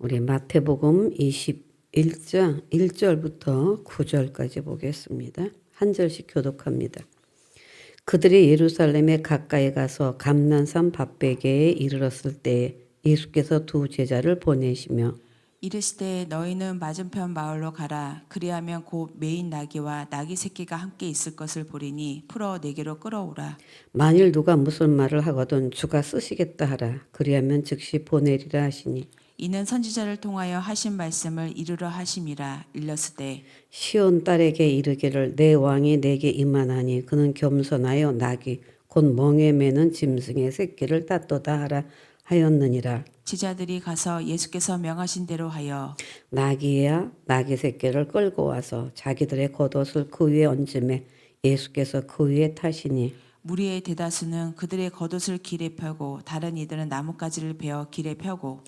우리 마태복음 21장 1절부터 9절까지 보겠습니다. 한 절씩 교독합니다. 그들이 예루살렘에 가까이 가서 감난산 밭베개에 이르렀을 때 예수께서 두 제자를 보내시며 이르시되 너희는 맞은편 마을로 가라. 그리하면 곧 메인 나귀와 나귀 새끼가 함께 있을 것을 보리니 풀어 내게로 끌어오라. 만일 누가 무슨 말을 하거든 주가 쓰시겠다 하라. 그리하면 즉시 보내리라 하시니 이는 선지자를 통하여 하신 말씀을 이루려 하심이라. 일렀으되 시온 딸에게 이르기를 내 왕이 내게 임하나니 그는 겸손하여 나귀 곧 멍에 매는 짐승의 새끼를 땄도다 하라 하였느니라. 제자들이 가서 예수께서 명하신 대로 하여 나귀야 나귀 새끼를 끌고 와서 자기들의 겉옷을 그 위에 얹음에 예수께서 그 위에 타시니 무리의 대다수는 그들의 겉옷을 길에 펴고 다른 이들은 나뭇가지를 베어 길에 펴고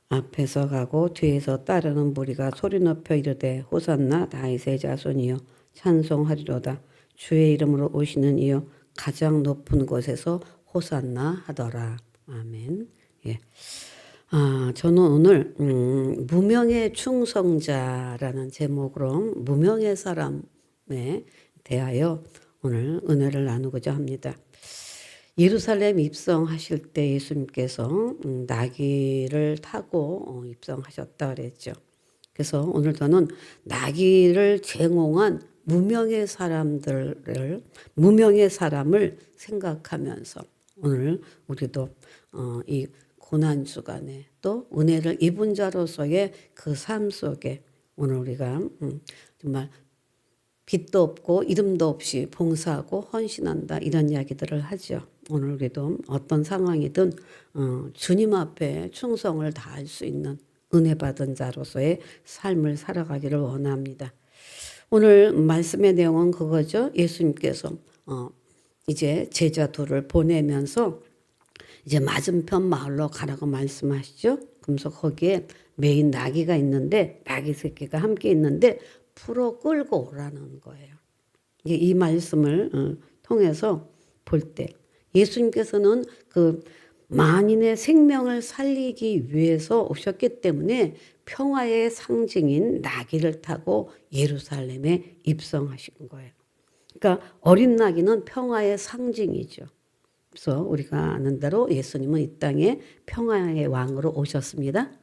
앞에서 가고 뒤에서 따르는 무리가 소리 높여 이르되 호산나 다윗의 자손이여 찬송하리로다 주의 이름으로 오시는 이여 가장 높은 곳에서 호산나 하더라. 아멘. 예. 저는 오늘 무명의 충성자라는 제목으로 무명의 사람에 대하여 오늘 은혜를 나누고자 합니다. 예루살렘 입성하실 때 예수님께서 나귀를 타고 입성하셨다 그랬죠. 그래서 오늘 저는 나귀를 제공한 무명의 사람을 생각하면서 오늘 우리도 이 고난 주간에 또 은혜를 입은 자로서의 그 삶 속에 오늘 우리가 정말 빛도 없고 이름도 없이 봉사하고 헌신한다 이런 이야기들을 하죠. 오늘 우리도 어떤 상황이든 주님 앞에 충성을 다할 수 있는 은혜 받은 자로서의 삶을 살아가기를 원합니다. 오늘 말씀의 내용은 그거죠. 예수님께서 이제 제자 둘을 보내면서 이제 맞은편 마을로 가라고 말씀하시죠. 그러면서 거기에 메인 나귀가 있는데 나귀 새끼가 함께 있는데 풀어 끌고 오라는 거예요. 이 말씀을 통해서 볼 때 예수님께서는 그 만인의 생명을 살리기 위해서 오셨기 때문에 평화의 상징인 나귀를 타고 예루살렘에 입성하신 거예요. 그러니까 어린 나귀는 평화의 상징이죠. 그래서 우리가 아는 대로 예수님은 이 땅에 평화의 왕으로 오셨습니다.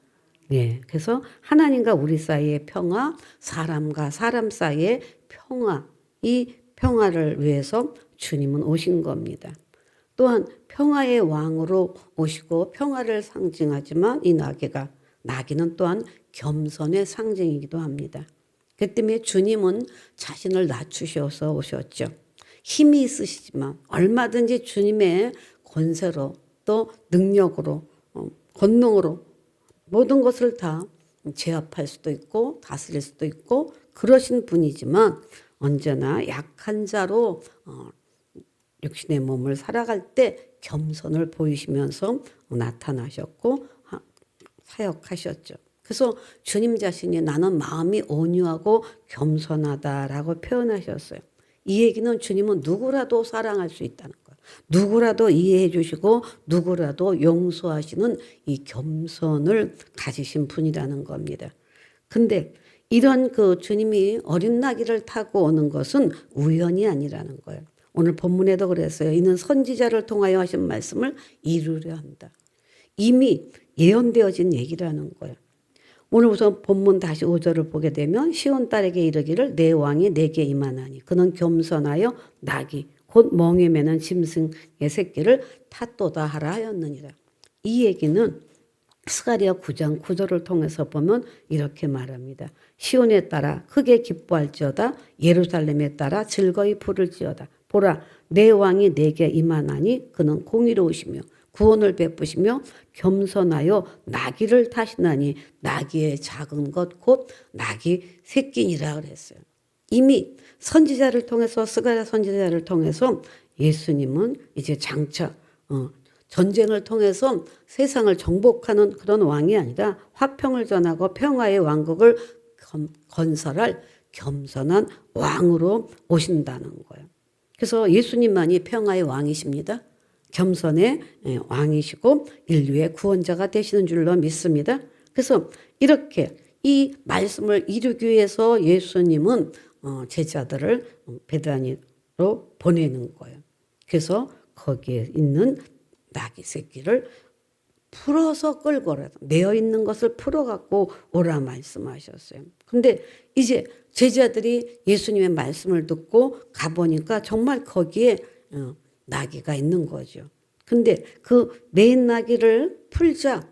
네, 그래서 하나님과 우리 사이의 평화, 사람과 사람 사이의 평화, 이 평화를 위해서 주님은 오신 겁니다. 또한 평화의 왕으로 오시고 평화를 상징하지만 이 나귀는 또한 겸손의 상징이기도 합니다. 그 때문에 주님은 자신을 낮추셔서 오셨죠. 힘이 있으시지만 얼마든지 주님의 권세로 또 능력으로 권능으로 모든 것을 다 제압할 수도 있고 다스릴 수도 있고 그러신 분이지만 언제나 약한 자로 육신의 몸을 살아갈 때 겸손을 보이시면서 나타나셨고 사역하셨죠. 그래서 주님 자신이 나는 마음이 온유하고 겸손하다라고 표현하셨어요. 이 얘기는 주님은 누구라도 사랑할 수 있다는 거예요. 누구라도 이해해 주시고 누구라도 용서하시는 이 겸손을 가지신 분이라는 겁니다. 근데 이런 그 주님이 어린 나귀를 타고 오는 것은 우연이 아니라는 거예요. 오늘 본문에도 그랬어요. 이는 선지자를 통하여 하신 말씀을 이루려 한다. 이미 예언되어진 얘기라는 거예요. 오늘 우선 본문 다시 5절을 보게 되면 시온 딸에게 이르기를 내 왕이 내게 임하나니 그는 겸손하여 나귀 곧 멍에 매는 짐승의 새끼를 탓도다 하라 하였느니라. 이 얘기는 스가랴 9장 9절을 통해서 보면 이렇게 말합니다. 시온에 따라 크게 기뻐할지어다 예루살렘에 따라 즐거이 부를지어다. 보라 내 왕이 내게 임하나니 그는 공의로우시며 구원을 베푸시며 겸손하여 나귀를 타시나니 나귀의 작은 것 곧 나귀 새끼니라 그랬어요. 이미 선지자를 통해서 스가랴 선지자를 통해서 예수님은 이제 장차 전쟁을 통해서 세상을 정복하는 그런 왕이 아니라 화평을 전하고 평화의 왕국을 건설할 겸손한 왕으로 오신다는 거예요. 그래서 예수님만이 평화의 왕이십니다. 겸손의 왕이시고 인류의 구원자가 되시는 줄로 믿습니다. 그래서 이렇게 이 말씀을 이루기 위해서 예수님은 제자들을 베다니로 보내는 거예요. 그래서 거기에 있는 나귀 새끼를 풀어서 끌고 오라. 매어 있는 것을 풀어갖고 오라 말씀하셨어요. 근데 이제 제자들이 예수님의 말씀을 듣고 가보니까 정말 거기에 나귀가 있는 거죠. 근데 그 매인 나귀를 풀자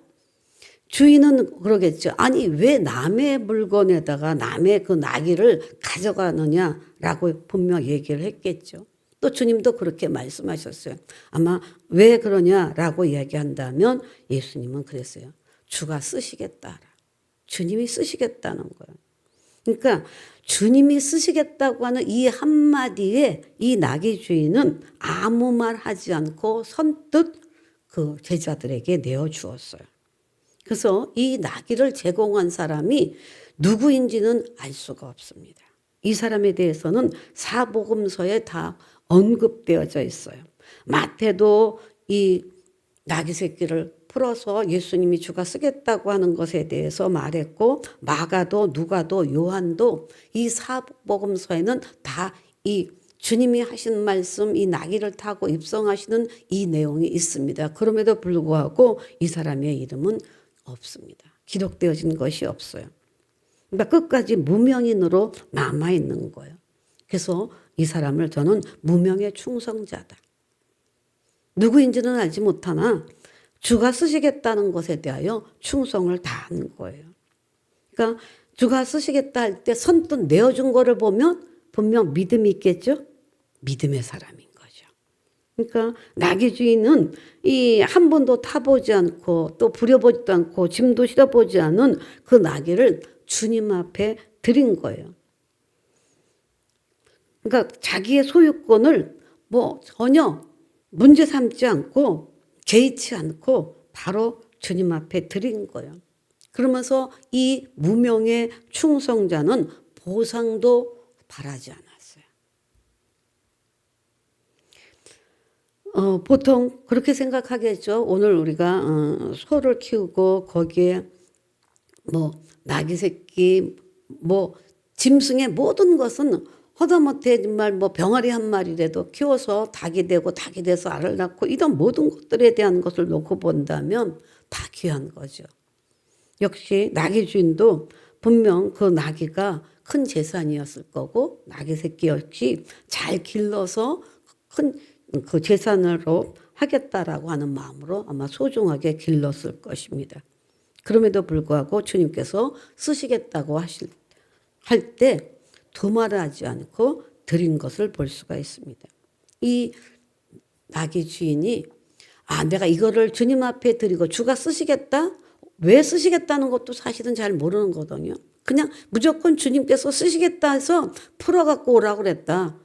주인은 그러겠죠. 아니 왜 남의 물건에다가 남의 그 나귀를 가져가느냐라고 분명 얘기를 했겠죠. 또 주님도 그렇게 말씀하셨어요. 아마 왜 그러냐라고 이야기한다면 예수님은 그랬어요. 주가 쓰시겠다. 주님이 쓰시겠다는 거예요. 그러니까 주님이 쓰시겠다고 하는 이 한마디에 이 나귀 주인은 아무 말 하지 않고 선뜻 그 제자들에게 내어주었어요. 그래서 이 나귀를 제공한 사람이 누구인지는 알 수가 없습니다. 이 사람에 대해서는 사복음서에 다 언급되어져 있어요. 마태도 이 나귀 새끼를 풀어서 예수님이 주가 쓰겠다고 하는 것에 대해서 말했고 마가도 누가도 요한도 이 사복음서에는 다 이 주님이 하신 말씀 이 나귀를 타고 입성하시는 이 내용이 있습니다. 그럼에도 불구하고 이 사람의 이름은 없습니다. 기록되어진 것이 없어요. 그러니까 끝까지 무명인으로 남아있는 거예요. 그래서 이 사람을 저는 무명의 충성자다. 누구인지는 알지 못하나 주가 쓰시겠다는 것에 대하여 충성을 다한 거예요. 그러니까 주가 쓰시겠다 할 때 선뜻 내어준 거를 보면 분명 믿음이 있겠죠? 믿음의 사람인 거죠. 그러니까 나귀 주인은 이 한 번도 타보지 않고 또 부려보지도 않고 짐도 실어보지 않은 그 나귀를 주님 앞에 드린 거예요. 그러니까 자기의 소유권을 뭐 전혀 문제 삼지 않고 개의치 않고 바로 주님 앞에 드린 거예요. 그러면서 이 무명의 충성자는 보상도 바라지 않았어요. 보통 그렇게 생각하겠죠. 오늘 우리가 소를 키우고 거기에 뭐 나귀 새끼 뭐 짐승의 모든 것은 허다못해 정말 뭐 병아리 한 마리라도 키워서 닭이 되고 닭이 돼서 알을 낳고 이런 모든 것들에 대한 것을 놓고 본다면 다 귀한 거죠. 역시 나귀 주인도 분명 그 나귀가 큰 재산이었을 거고 나귀 새끼 역시 잘 길러서 큰 그 재산으로 하겠다라고 하는 마음으로 아마 소중하게 길렀을 것입니다. 그럼에도 불구하고 주님께서 쓰시겠다고 할 때 두말하지 않고 드린 것을 볼 수가 있습니다. 이 나귀 주인이 내가 이거를 주님 앞에 드리고 주가 쓰시겠다? 왜 쓰시겠다는 것도 사실은 잘 모르는 거거든요. 그냥 무조건 주님께서 쓰시겠다 해서 풀어갖고 오라고 그랬다.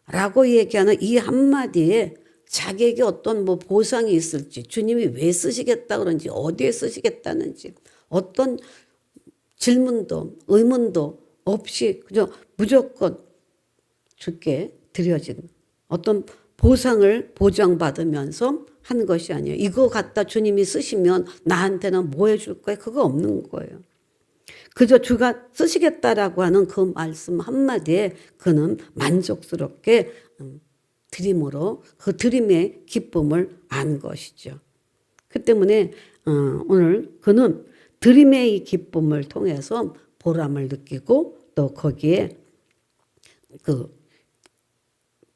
라고 얘기하는 이 한마디에 자기에게 어떤 뭐 보상이 있을지 주님이 왜 쓰시겠다 그런지 어디에 쓰시겠다는지 어떤 질문도 의문도 없이 그저 무조건 주께 드려진 어떤 보상을 보장받으면서 한 것이 아니에요. 이거 갖다 주님이 쓰시면 나한테는 뭐 해줄 거예요? 그거 없는 거예요. 그저 주가 쓰시겠다라고 하는 그 말씀 한마디에 그는 만족스럽게 드림으로 그 드림의 기쁨을 안 것이죠. 그 때문에 오늘 그는 드림의 이 기쁨을 통해서 보람을 느끼고 또 거기에 그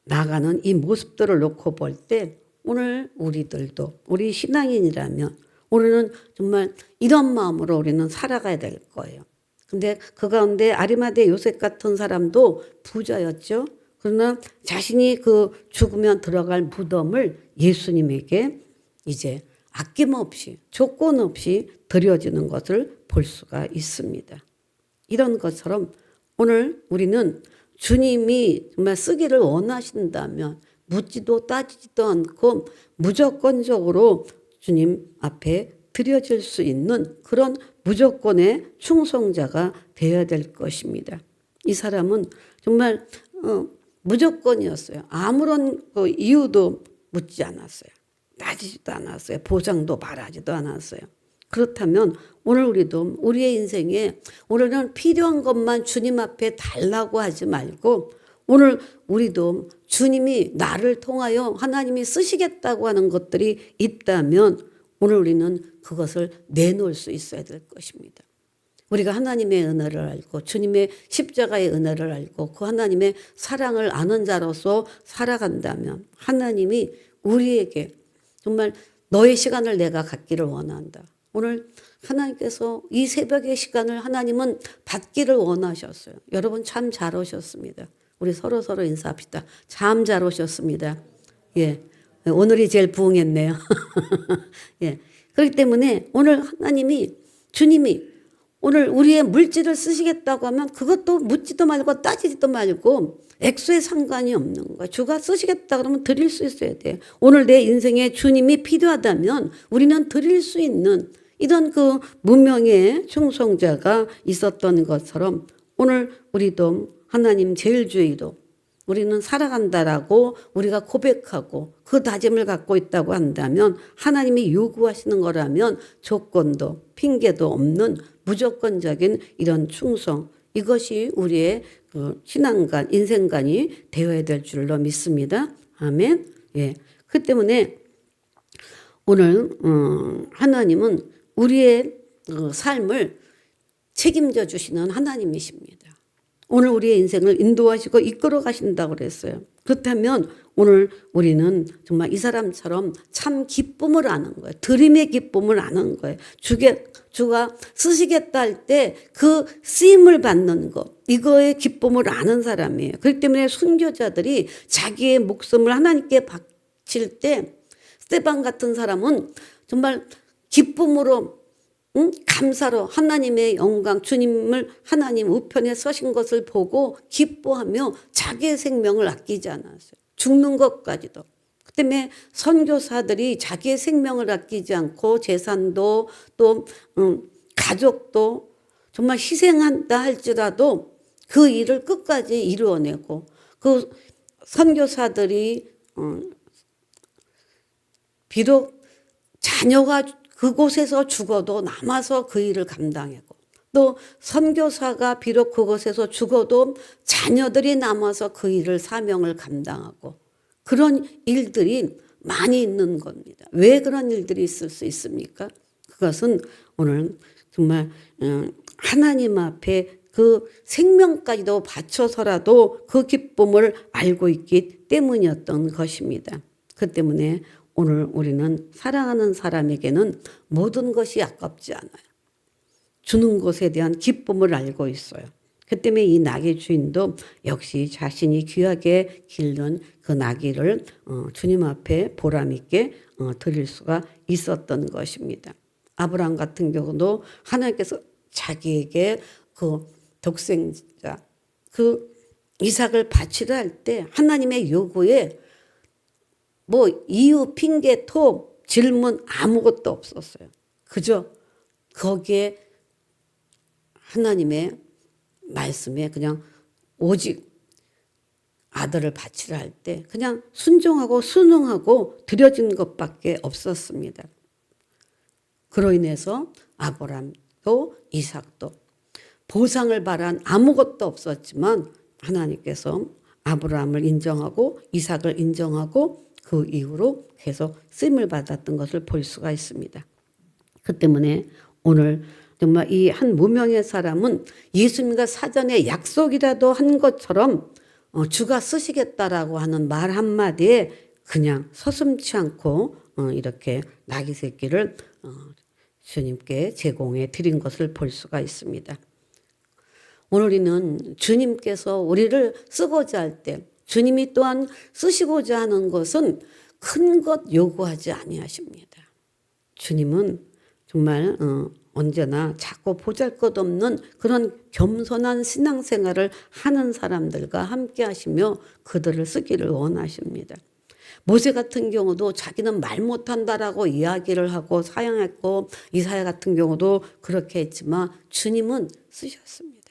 나가는 이 모습들을 놓고 볼 때 오늘 우리들도 우리 신앙인이라면 우리는 정말 이런 마음으로 우리는 살아가야 될 거예요. 근데 그 가운데 아리마대 요셉 같은 사람도 부자였죠. 그러나 자신이 그 죽으면 들어갈 무덤을 예수님에게 이제 아낌없이 조건 없이 드려지는 것을 볼 수가 있습니다. 이런 것처럼 오늘 우리는 주님이 정말 쓰기를 원하신다면 묻지도 따지지도 않고 무조건적으로 주님 앞에 드려질 수 있는 그런 무조건의 충성자가 되어야 될 것입니다. 이 사람은 정말 무조건이었어요. 아무런 이유도 묻지 않았어요. 따지지도 않았어요. 보상도 바라지도 않았어요. 그렇다면 오늘 우리도 우리의 인생에 오늘은 필요한 것만 주님 앞에 달라고 하지 말고 오늘 우리도 주님이 나를 통하여 하나님이 쓰시겠다고 하는 것들이 있다면 오늘 우리는 그것을 내놓을 수 있어야 될 것입니다. 우리가 하나님의 은혜를 알고 주님의 십자가의 은혜를 알고 그 하나님의 사랑을 아는 자로서 살아간다면 하나님이 우리에게 정말 너의 시간을 내가 갖기를 원한다. 오늘 하나님께서 이 새벽의 시간을 하나님은 받기를 원하셨어요. 여러분 참 잘 오셨습니다. 우리 서로 인사합시다. 참 잘 오셨습니다. 예. 오늘이 제일 부응했네요. 예. 그렇기 때문에 오늘 하나님이 주님이 오늘 우리의 물질을 쓰시겠다고 하면 그것도 묻지도 말고 따지지도 말고 액수에 상관이 없는 거예요. 주가 쓰시겠다 그러면 드릴 수 있어야 돼요. 오늘 내 인생에 주님이 필요하다면 우리는 드릴 수 있는 이런 그 무명의 충성자가 있었던 것처럼 오늘 우리도 하나님 제일주의로 우리는 살아간다라고 우리가 고백하고 그 다짐을 갖고 있다고 한다면 하나님이 요구하시는 거라면 조건도 핑계도 없는 무조건적인 이런 충성 이것이 우리의 그 신앙관 인생관이 되어야 될 줄로 믿습니다. 아멘. 예. 그 때문에 오늘 하나님은 우리의 삶을 책임져 주시는 하나님이십니다. 오늘 우리의 인생을 인도하시고 이끌어 가신다고 그랬어요. 그렇다면 오늘 우리는 정말 이 사람처럼 참 기쁨을 아는 거예요. 드림의 기쁨을 아는 거예요. 주가 쓰시겠다 할 때 그 쓰임을 받는 것 이거의 기쁨을 아는 사람이에요. 그렇기 때문에 순교자들이 자기의 목숨을 하나님께 바칠 때 스데반 같은 사람은 정말 기쁨으로 감사로 하나님의 영광 주님을 하나님 우편에 서신 것을 보고 기뻐하며 자기의 생명을 아끼지 않았어요. 죽는 것까지도. 그 때문에 선교사들이 자기의 생명을 아끼지 않고 재산도 또 가족도 정말 희생한다 할지라도 그 일을 끝까지 이루어내고 그 선교사들이 비록 자녀가 그곳에서 죽어도 남아서 그 일을 감당하고 또 선교사가 비록 그곳에서 죽어도 자녀들이 남아서 그 일을 사명을 감당하고 그런 일들이 많이 있는 겁니다. 왜 그런 일들이 있을 수 있습니까? 그것은 오늘 정말 하나님 앞에 그 생명까지도 바쳐서라도 그 기쁨을 알고 있기 때문이었던 것입니다. 그 때문에 오늘 우리는 사랑하는 사람에게는 모든 것이 아깝지 않아요. 주는 것에 대한 기쁨을 알고 있어요. 그 때문에 이 나귀 주인도 역시 자신이 귀하게 기른 그 나귀를 주님 앞에 보람 있게 드릴 수가 있었던 것입니다. 아브라함 같은 경우도 하나님께서 자기에게 그 독생자 그 이삭을 바치려 할 때 하나님의 요구에 뭐 이유 핑계 톱 질문 아무것도 없었어요. 그저 거기에 하나님의 말씀에 그냥 오직 아들을 바치라 할 때 그냥 순종하고 순응하고 드려진 것밖에 없었습니다. 그로 인해서 아브라함도 이삭도 보상을 바란 아무것도 없었지만 하나님께서 아브라함을 인정하고 이삭을 인정하고 그 이후로 계속 쓰임을 받았던 것을 볼 수가 있습니다. 그 때문에 오늘 정말 이 한 무명의 사람은 예수님과 사전에 약속이라도 한 것처럼 주가 쓰시겠다라고 하는 말 한마디에 그냥 서슴지 않고 이렇게 나귀 새끼를 주님께 제공해 드린 것을 볼 수가 있습니다. 오늘 우리는 주님께서 우리를 쓰고자 할 때 주님이 또한 쓰시고자 하는 것은 큰 것 요구하지 아니하십니다. 주님은 정말 언제나 작고 보잘것없는 그런 겸손한 신앙생활을 하는 사람들과 함께 하시며 그들을 쓰기를 원하십니다. 모세 같은 경우도 자기는 말 못한다라고 이야기를 하고 사용했고 이사야 같은 경우도 그렇게 했지만 주님은 쓰셨습니다.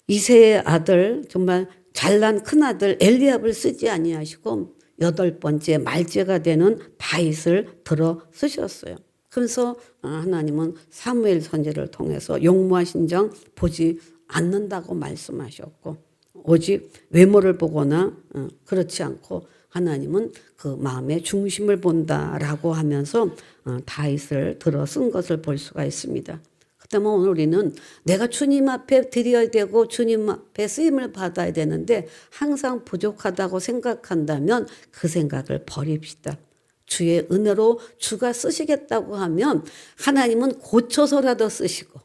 이새의 아들 정말 잘난 큰아들 엘리압을 쓰지 아니하시고 8번째 말제가 되는 다윗을 들어 쓰셨어요. 그래서 하나님은 사무엘 선지를 통해서 용모와 신장 보지 않는다고 말씀하셨고 오직 외모를 보거나 그렇지 않고 하나님은 그 마음의 중심을 본다라고 하면서 다윗을 들어 쓴 것을 볼 수가 있습니다. 그렇다면 오늘 우리는 내가 주님 앞에 드려야 되고 주님 앞에 쓰임을 받아야 되는데 항상 부족하다고 생각한다면 그 생각을 버립시다. 주의 은혜로 주가 쓰시겠다고 하면 하나님은 고쳐서라도 쓰시고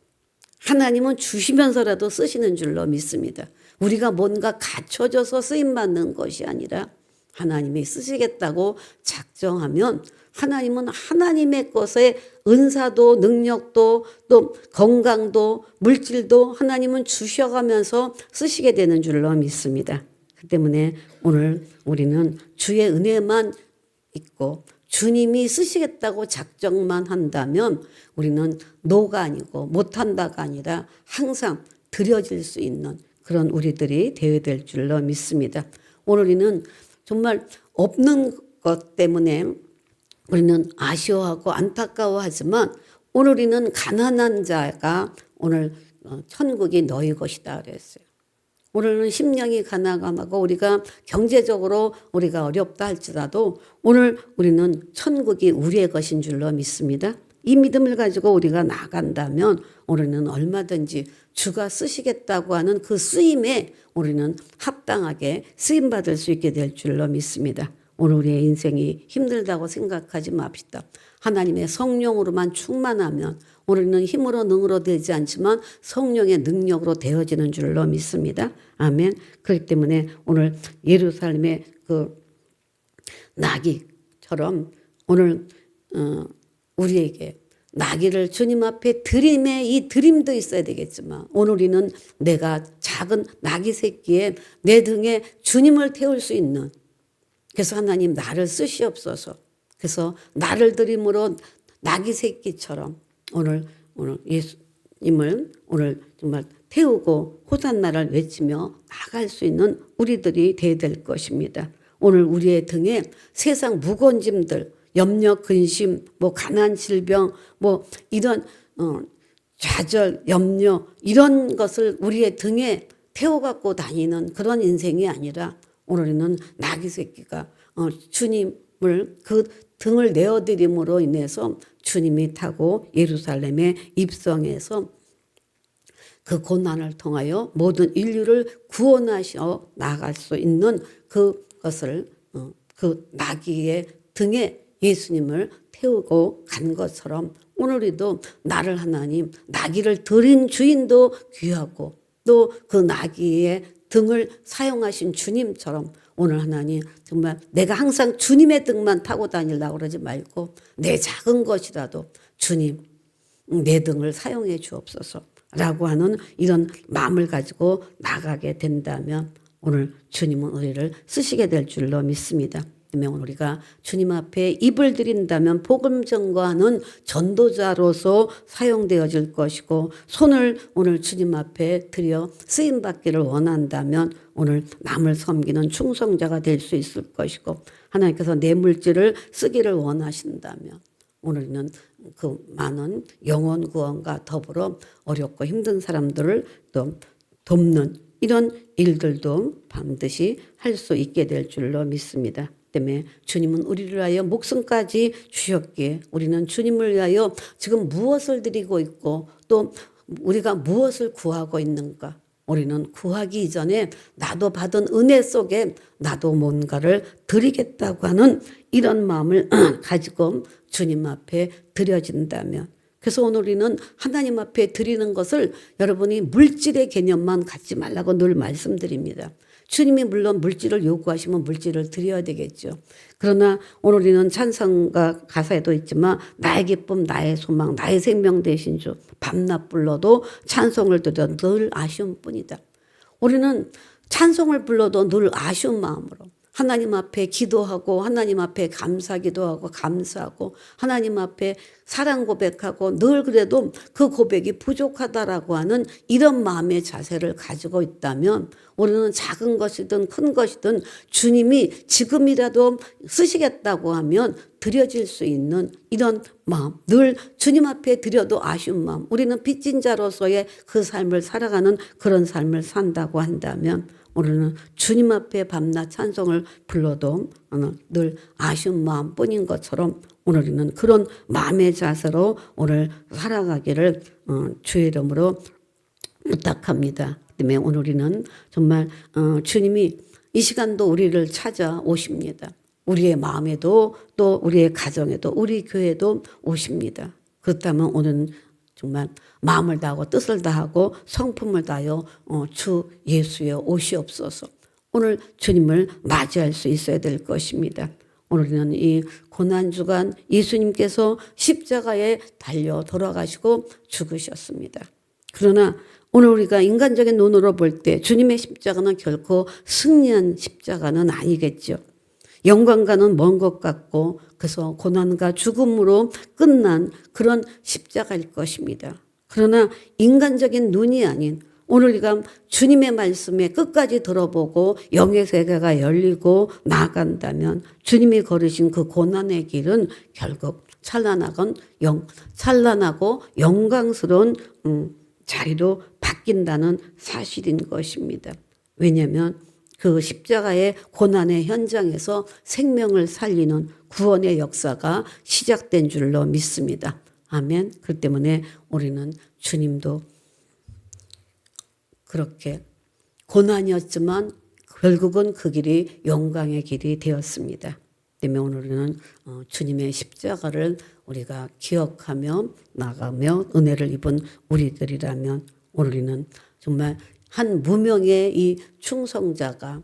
하나님은 주시면서라도 쓰시는 줄로 믿습니다. 우리가 뭔가 갖춰져서 쓰임받는 것이 아니라 하나님이 쓰시겠다고 작정하면 하나님은 하나님의 것에 은사도 능력도 또 건강도 물질도 하나님은 주셔가면서 쓰시게 되는 줄로 믿습니다. 그 때문에 오늘 우리는 주의 은혜만 있고 주님이 쓰시겠다고 작정만 한다면 우리는 노가 아니고 못한다가 아니라 항상 드려질 수 있는 그런 우리들이 되어야 될 줄로 믿습니다. 오늘 우리는 정말 없는 것 때문에 우리는 아쉬워하고 안타까워하지만 오늘 우리는 가난한 자가 오늘 천국이 너희 것이다 그랬어요. 오늘은 심령이 가난하고 우리가 경제적으로 우리가 어렵다 할지라도 오늘 우리는 천국이 우리의 것인 줄로 믿습니다. 이 믿음을 가지고 우리가 나간다면 우리는 얼마든지 주가 쓰시겠다고 하는 그 쓰임에 우리는 합당하게 쓰임받을 수 있게 될 줄로 믿습니다. 오늘 우리의 인생이 힘들다고 생각하지 맙시다. 하나님의 성령으로만 충만하면 우리는 힘으로 능으로 되지 않지만 성령의 능력으로 되어지는 줄로 믿습니다. 아멘. 그렇기 때문에 오늘 예루살렘의 그 나귀처럼 오늘 우리에게 나귀를 주님 앞에 드림에 이 드림도 있어야 되겠지만 오늘 우리는 내가 작은 나귀 새끼에 내 등에 주님을 태울 수 있는 그래서 하나님 나를 쓰시옵소서. 그래서 나를 드림으로 나귀 새끼처럼 오늘 예수님을 오늘 정말 태우고 호산나를 외치며 나갈 수 있는 우리들이 되어야 될 것입니다. 오늘 우리의 등에 세상 무거운 짐들 염려, 근심, 뭐 가난, 질병, 뭐 이런 좌절, 염려 이런 것을 우리의 등에 태워갖고 다니는 그런 인생이 아니라 오늘은 나귀 새끼가 주님을 그 등을 내어드림으로 인해서 주님이 타고 예루살렘에 입성해서 그 고난을 통하여 모든 인류를 구원하셔 나갈 수 있는 그것을 그 나귀의 등에 예수님을 태우고 간 것처럼 오늘 우리도 나를 하나님 나귀를 들인 주인도 귀하고 또 그 나귀의 등을 사용하신 주님처럼 오늘 하나님 정말 내가 항상 주님의 등만 타고 다니려고 그러지 말고 내 작은 것이라도 주님 내 등을 사용해 주옵소서라고 하는 이런 마음을 가지고 나가게 된다면 오늘 주님은 우리를 쓰시게 될 줄로 믿습니다. 오늘 우리가 주님 앞에 입을 드린다면 복음 전거하는 전도자로서 사용되어질 것이고 손을 오늘 주님 앞에 들여 쓰임 받기를 원한다면 오늘 남을 섬기는 충성자가 될 수 있을 것이고 하나님께서 내 물질을 쓰기를 원하신다면 오늘은 그 많은 영혼 구원과 더불어 어렵고 힘든 사람들을 또 돕는 이런 일들도 반드시 할 수 있게 될 줄로 믿습니다. 때문에 주님은 우리를 위하여 목숨까지 주셨기에 우리는 주님을 위하여 지금 무엇을 드리고 있고 또 우리가 무엇을 구하고 있는가 우리는 구하기 이전에 나도 받은 은혜 속에 나도 뭔가를 드리겠다고 하는 이런 마음을 가지고 주님 앞에 드려진다면 그래서 오늘 우리는 하나님 앞에 드리는 것을 여러분이 물질의 개념만 갖지 말라고 늘 말씀드립니다. 주님이 물론 물질을 요구하시면 물질을 드려야 되겠죠. 그러나 오늘 우리는 찬송가 가사에도 있지만 나의 기쁨 나의 소망 나의 생명 되신 주 밤낮 불러도 찬송을 드려 늘 아쉬운 뿐이다. 우리는 찬송을 불러도 늘 아쉬운 마음으로 하나님 앞에 기도하고 하나님 앞에 감사기도하고 감사하고 하나님 앞에 사랑 고백하고 늘 그래도 그 고백이 부족하다라고 하는 이런 마음의 자세를 가지고 있다면 우리는 작은 것이든 큰 것이든 주님이 지금이라도 쓰시겠다고 하면 드려질 수 있는 이런 마음, 늘 주님 앞에 드려도 아쉬운 마음, 우리는 빚진 자로서의 그 삶을 살아가는 그런 삶을 산다고 한다면 우리는 주님 앞에 밤낮 찬송을 불러도 늘 아쉬운 마음뿐인 것처럼 오늘은 그런 마음의 자세로 오늘 살아가기를 주의 이름으로 부탁합니다. 때문에 오늘 우리는 정말 주님이 이 시간도 우리를 찾아오십니다. 우리의 마음에도 또 우리의 가정에도 우리 교회도 오십니다. 그렇다면 오늘은 정말 마음을 다하고 뜻을 다하고 성품을 다하여 주 예수여 오시옵소서. 오늘 주님을 맞이할 수 있어야 될 것입니다. 오늘은 이 고난주간 예수님께서 십자가에 달려 돌아가시고 죽으셨습니다. 그러나 오늘 우리가 인간적인 눈으로 볼 때 주님의 십자가는 결코 승리한 십자가는 아니겠죠. 영광과는 먼 것 같고 그래서 고난과 죽음으로 끝난 그런 십자가일 것입니다. 그러나 인간적인 눈이 아닌 오늘 우리가 주님의 말씀에 끝까지 들어보고 영의 세계가 열리고 나아간다면 주님이 걸으신 그 고난의 길은 결국 찬란하고 영광스러운 자리로 바뀐다는 사실인 것입니다. 왜냐하면 그 십자가의 고난의 현장에서 생명을 살리는 구원의 역사가 시작된 줄로 믿습니다. 아멘. 그 때문에 우리는 주님도 그렇게 고난이었지만 결국은 그 길이 영광의 길이 되었습니다. 때문에 오늘은 주님의 십자가를 우리가 기억하며 나가며 은혜를 입은 우리들이라면 우리는 정말 한 무명의 이 충성자가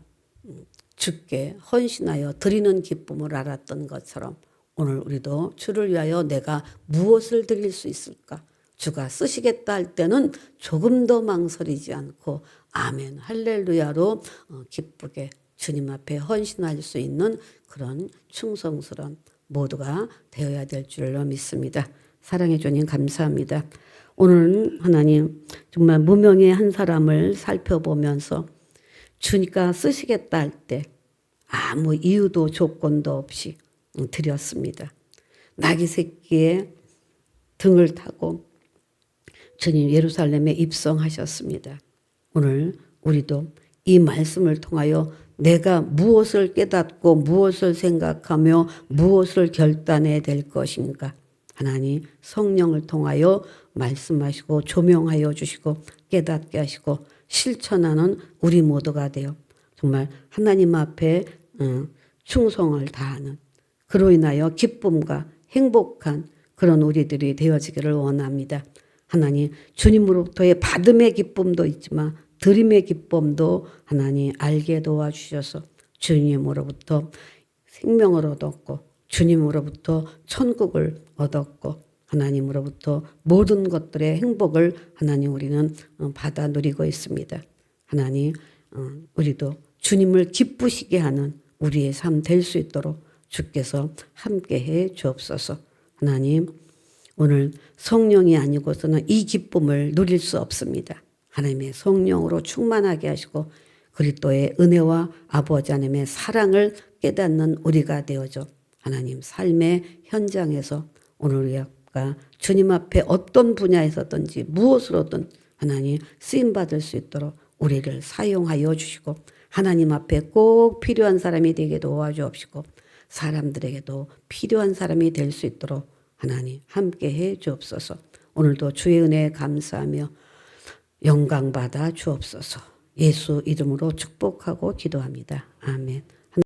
주께 헌신하여 드리는 기쁨을 알았던 것처럼 오늘 우리도 주를 위하여 내가 무엇을 드릴 수 있을까? 주가 쓰시겠다 할 때는 조금 더 망설이지 않고 아멘 할렐루야로 기쁘게 주님 앞에 헌신할 수 있는 그런 충성스러운 모두가 되어야 될 줄로 믿습니다. 사랑해 주님 감사합니다. 오늘 하나님 정말 무명의 한 사람을 살펴보면서 주니까 쓰시겠다 할 때 아무 이유도 조건도 없이 드렸습니다. 나귀 새끼의 등을 타고 주님 예루살렘에 입성하셨습니다. 오늘 우리도 이 말씀을 통하여 내가 무엇을 깨닫고 무엇을 생각하며 무엇을 결단해야 될 것인가 하나님 성령을 통하여 말씀하시고 조명하여 주시고 깨닫게 하시고 실천하는 우리 모두가 되어 정말 하나님 앞에 충성을 다하는 그로 인하여 기쁨과 행복한 그런 우리들이 되어지기를 원합니다. 하나님 주님으로부터의 받음의 기쁨도 있지만 드림의 기쁨도 하나님 알게 도와주셔서 주님으로부터 생명을 얻었고 주님으로부터 천국을 얻었고 하나님으로부터 모든 것들의 행복을 하나님 우리는 받아 누리고 있습니다. 하나님 우리도 주님을 기쁘시게 하는 우리의 삶 될 수 있도록 주께서 함께해 주옵소서. 하나님 오늘 성령이 아니고서는 이 기쁨을 누릴 수 없습니다. 하나님의 성령으로 충만하게 하시고 그리스도의 은혜와 아버지 하나님의 사랑을 깨닫는 우리가 되어져 하나님 삶의 현장에서 오늘 우리가 주님 앞에 어떤 분야에서든지 무엇으로든 하나님 쓰임받을 수 있도록 우리를 사용하여 주시고 하나님 앞에 꼭 필요한 사람이 되게 도와주옵시고 사람들에게도 필요한 사람이 될 수 있도록 하나님 함께해 주옵소서. 오늘도 주의 은혜에 감사하며 영광받아 주옵소서. 예수 이름으로 축복하고 기도합니다. 아멘.